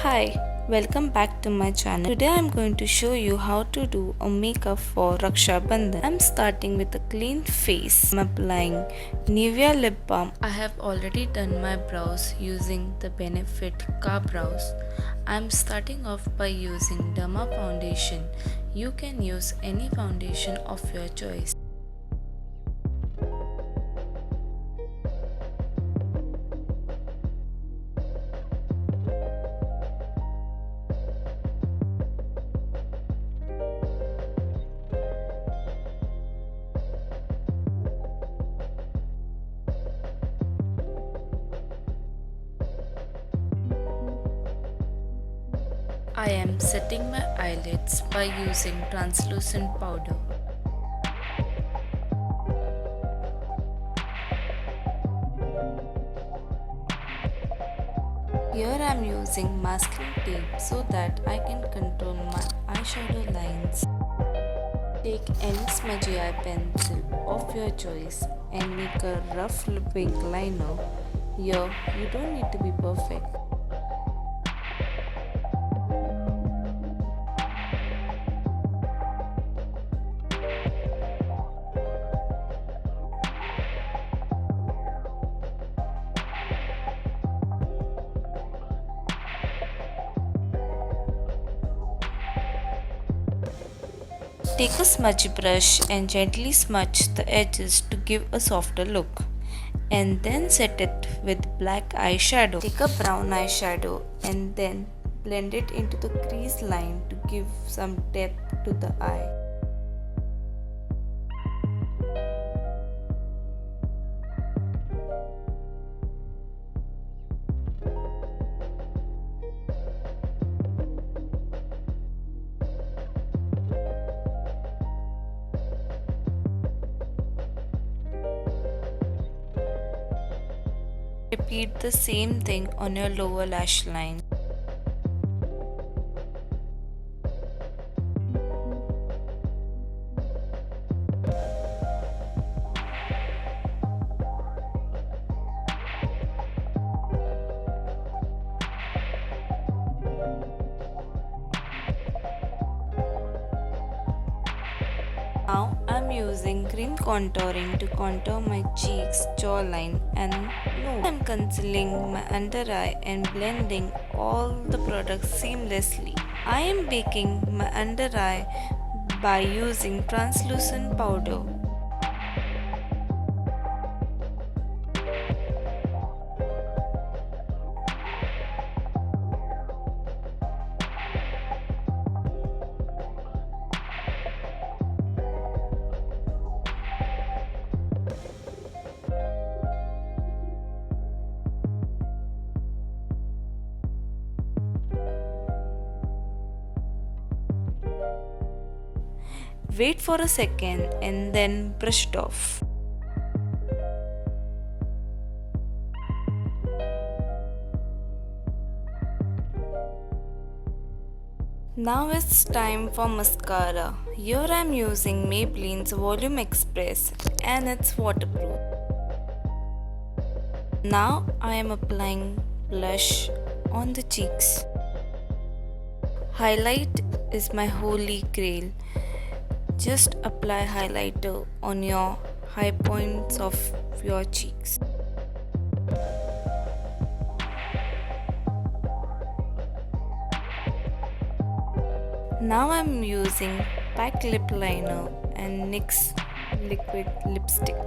Hi, welcome back to my channel. Today I'm going to show you how to do a makeup for Raksha Bandhan. I'm starting with a clean face. I'm applying Nivea lip balm. I have already done my brows using the Benefit Car Brows. I'm starting off by using DERMA foundation. You can use any foundation of your choice. I am setting my eyelids by using translucent powder. Here I am using masking tape so that I can control my eyeshadow lines. Take any smudgy eye pencil of your choice and make a rough wing liner. Here you don't need to be perfect. Take a smudge brush and gently smudge the edges to give a softer look. And then set it with black eyeshadow. Take a brown eyeshadow and then blend it into the crease line to give some depth to the eye. Repeat the same thing on your lower lash line. Now I'm using cream contouring to contour my cheeks, jawline and nose. I'm concealing my under eye and blending all the products seamlessly. I am baking my under eye by using translucent powder. Wait for a second and then brush it off. Now it's time for mascara. Here I am using Maybelline's Volume Express and it's waterproof. Now I am applying blush on the cheeks. Highlight is my holy grail. Just apply highlighter on your high points of your cheeks. Now I'm using pack lip liner and NYX liquid lipstick.